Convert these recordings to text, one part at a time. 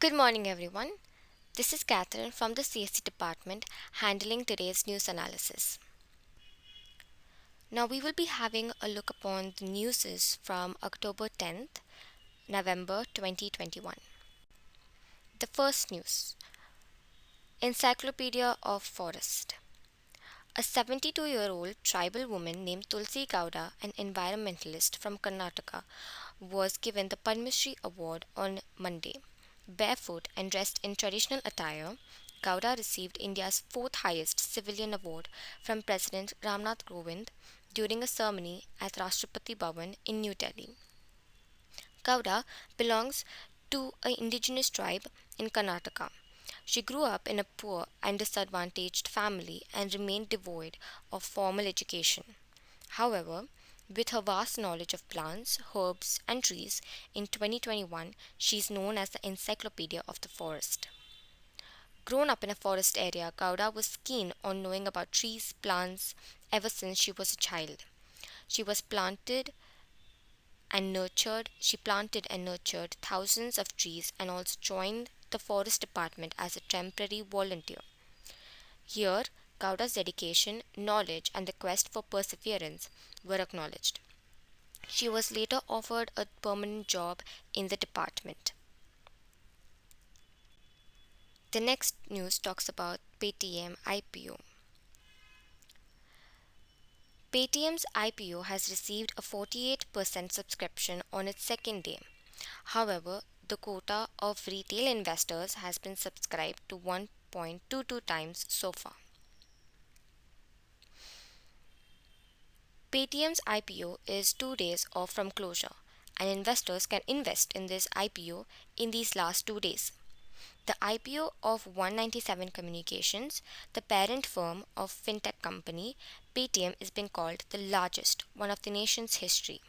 Good morning, everyone. This is Catherine from the CSC department handling today's news analysis. Now, we will be having a look upon the newses from October 10th, November 2021. The first news: Encyclopedia of Forest. A 72-year-old tribal woman named Tulsi Gowda, an environmentalist from Karnataka, was given the Padma Shri Award on Monday. Barefoot and dressed in traditional attire, Gowda received India's fourth highest civilian award from President Ramnath Kovind during a ceremony at Rashtrapati Bhavan in New Delhi. Gowda belongs to an indigenous tribe in Karnataka. She grew up in a poor and disadvantaged family and remained devoid of formal education. However, with her vast knowledge of plants, herbs, and trees, in 2021 she is known as the Encyclopedia of the Forest. Grown up in a forest area, Gowda was keen on knowing about trees, plants, ever since she was a child. She was she planted and nurtured thousands of trees and also joined the forest department as a temporary volunteer. Here, Gowda's dedication, knowledge, and the quest for perseverance were acknowledged. She was later offered a permanent job in the department. The next news talks about Paytm IPO. Paytm's IPO has received a 48% subscription on its second day. However, the quota of retail investors has been subscribed to 1.22 times so far. Paytm's IPO is 2 days off from closure, and investors can invest in this IPO in these last 2 days. The IPO of 197 Communications, the parent firm of fintech company Paytm, is being called the largest one of the nation's history.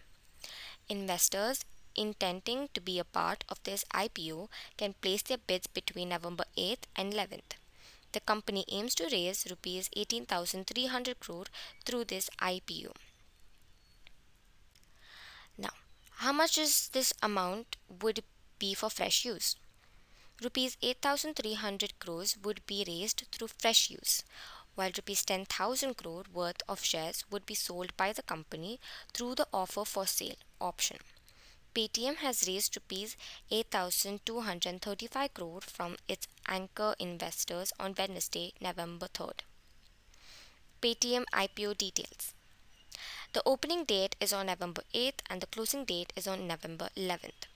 Investors intending to be a part of this IPO can place their bids between November 8th and 11th. The company aims to raise rupees 18,300 crore through this IPO. Now, how much is this amount would be for fresh use? Rupees 8,300 crores would be raised through fresh use, while rupees 10,000 crore worth of shares would be sold by the company through the offer for sale option. Paytm has raised rupees 8,235 crore from its anchor investors on Wednesday, November 3rd. Paytm IPO details. The opening date is on November 8th and the closing date is on November 11th.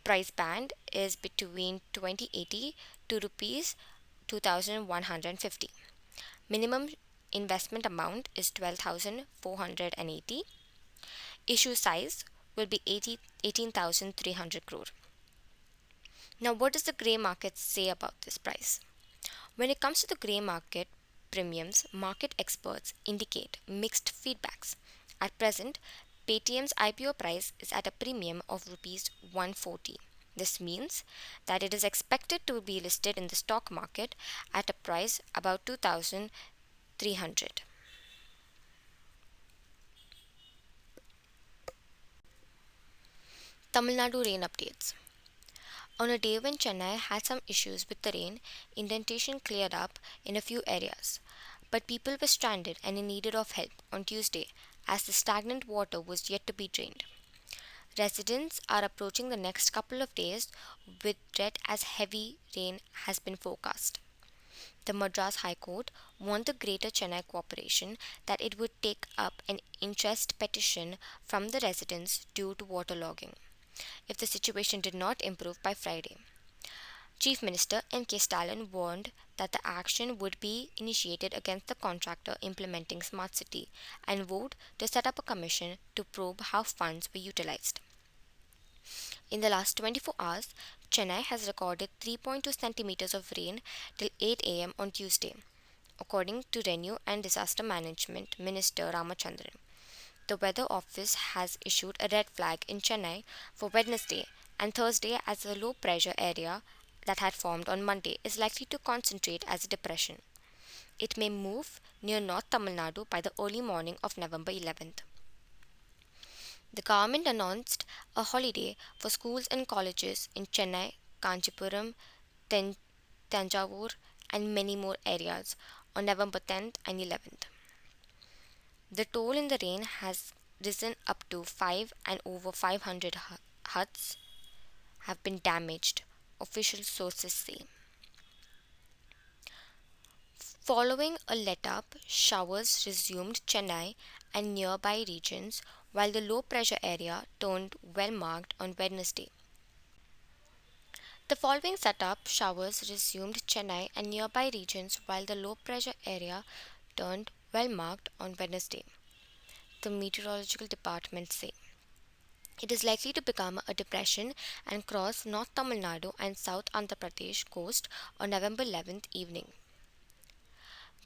Price band is between 2080 to rupees 2150. Minimum investment amount is 12,480. Issue size will be 18,300 crore. Now, what does the grey market say about this price? When it comes to the grey market premiums, market experts indicate mixed feedbacks. At present, Paytm's IPO price is at a premium of rupees 140. This means that it is expected to be listed in the stock market at a price about 2,300. Tamil Nadu rain updates. On a day when Chennai had some issues with the rain, indentation cleared up in a few areas. But people were stranded and in need of help on Tuesday as the stagnant water was yet to be drained. Residents are approaching the next couple of days with dread as heavy rain has been forecast. The Madras High Court warned the Greater Chennai Corporation that it would take up an interest petition from the residents due to waterlogging if the situation did not improve by Friday. Chief Minister M.K. Stalin warned that the action would be initiated against the contractor implementing Smart City and vowed to set up a commission to probe how funds were utilized. In the last 24 hours, Chennai has recorded 3.2 centimeters of rain till 8 am on Tuesday, according to Revenue and Disaster Management Minister Ramachandran. The Weather Office has issued a red flag in Chennai for Wednesday and Thursday as a low pressure area that had formed on Monday is likely to concentrate as a depression. It may move near North Tamil Nadu by the early morning of November 11th. The government announced a holiday for schools and colleges in Chennai, Kanchipuram, Ten- Tanjavur, and many more areas on November 10th and 11th. The toll in the rain has risen up to 5 and over 500 huts have been damaged, official sources say. Following a let-up, showers resumed Chennai and nearby regions while the low pressure area turned well marked on Wednesday. The following setup showers resumed Chennai and nearby regions while the low pressure area turned well marked on Wednesday, the meteorological department say. It is likely to become a depression and cross North Tamil Nadu and South Andhra Pradesh coast on November 11th evening.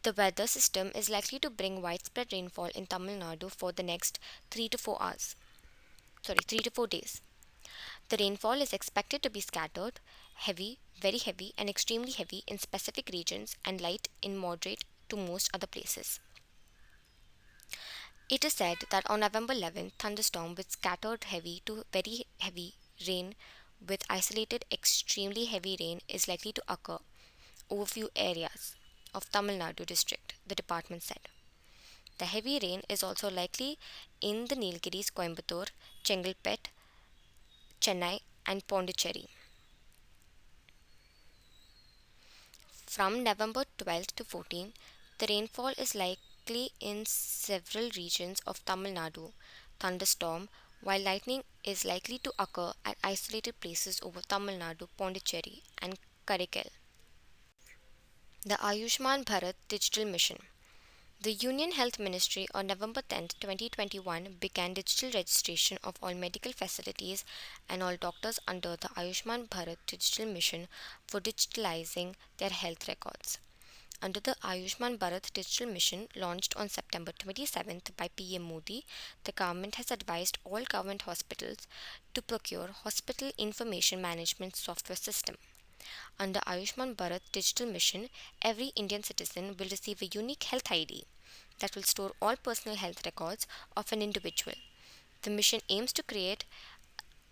The weather system is likely to bring widespread rainfall in Tamil Nadu for the next 3 to 4 days. The rainfall is expected to be scattered, heavy, very heavy, and extremely heavy in specific regions and light in moderate to most other places. It is said that on November 11th, thunderstorm with scattered heavy to very heavy rain with isolated extremely heavy rain is likely to occur over few areas of Tamil Nadu district, the department said. The heavy rain is also likely in the Nilgiris, Coimbatore, Chengalpet, Chennai, and Pondicherry. From November 12th to 14th, the rainfall is likely in several regions of Tamil Nadu. Thunderstorm, while lightning is likely to occur at isolated places over Tamil Nadu, Pondicherry, and Karikal. The Ayushman Bharat Digital Mission. The Union Health Ministry on November 10, 2021 began digital registration of all medical facilities and all doctors under the Ayushman Bharat Digital Mission for digitalizing their health records. Under the Ayushman Bharat Digital Mission launched on September 27th by PM Modi, the government has advised all government hospitals to procure hospital information management software system. Under Ayushman Bharat Digital Mission, every Indian citizen will receive a unique health ID that will store all personal health records of an individual. The mission aims to create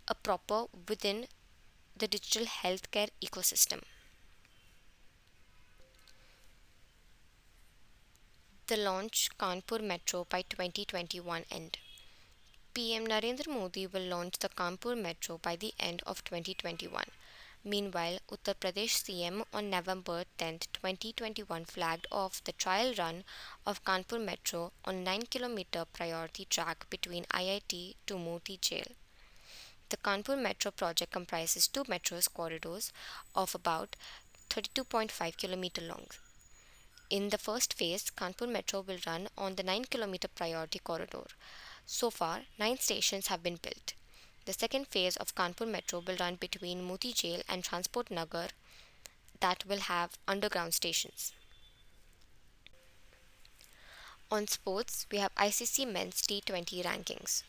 a proper within the digital healthcare ecosystem. The launch Kanpur Metro by 2021 end. PM Narendra Modi will launch the Kanpur Metro by the end of 2021. Meanwhile, Uttar Pradesh CM on November 10, 2021 flagged off the trial run of Kanpur Metro on 9-kilometer priority track between IIT to Moti Jail. The Kanpur Metro project comprises two metro corridors of about 32.5 km long. In the first phase, Kanpur Metro will run on the 9-kilometer priority corridor. So far, 9 stations have been built. The second phase of Kanpur Metro will run between Moti Jail and Transport Nagar that will have underground stations. On sports, we have ICC Men's T20 rankings.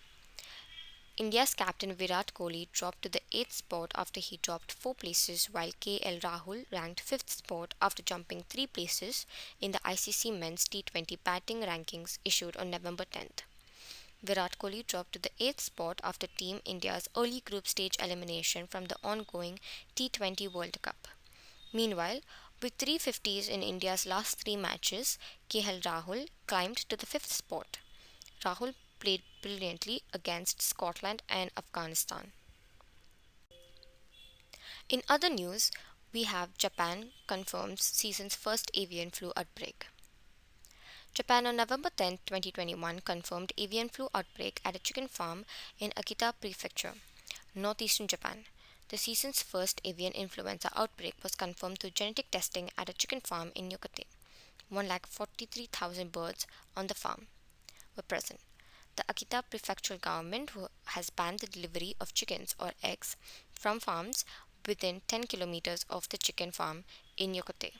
India's captain Virat Kohli dropped to the 8th spot after he dropped 4 places, while KL Rahul ranked 5th spot after jumping 3 places in the ICC Men's T20 batting rankings issued on November 10th. Virat Kohli dropped to the 8th spot after Team India's early group stage elimination from the ongoing T20 World Cup. Meanwhile, with 350s in India's last 3 matches, KL Rahul climbed to the 5th spot. Rahul played brilliantly against Scotland and Afghanistan. In other news, we have Japan confirms season's first avian flu outbreak. Japan on November 10, 2021 confirmed avian flu outbreak at a chicken farm in Akita Prefecture, northeastern Japan. The season's first avian influenza outbreak was confirmed through genetic testing at a chicken farm in Yokate. 143,000 birds on the farm were present. The Akita prefectural government has banned the delivery of chickens or eggs from farms within 10 kilometers of the chicken farm in Yokate.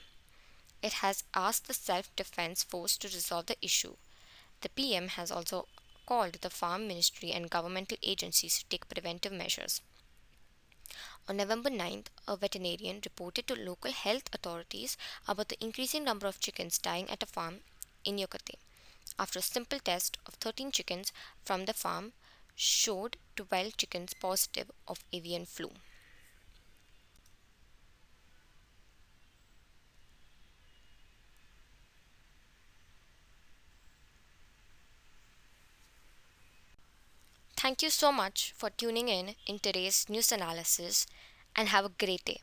It has asked the self-defense force to resolve the issue. The PM has also called the Farm Ministry and governmental agencies to take preventive measures. On November 9th, a veterinarian reported to local health authorities about the increasing number of chickens dying at a farm in Yokate. After a simple test of 13 chickens from the farm showed 12 chickens positive of avian flu. Thank you so much for tuning in today's news analysis and have a great day.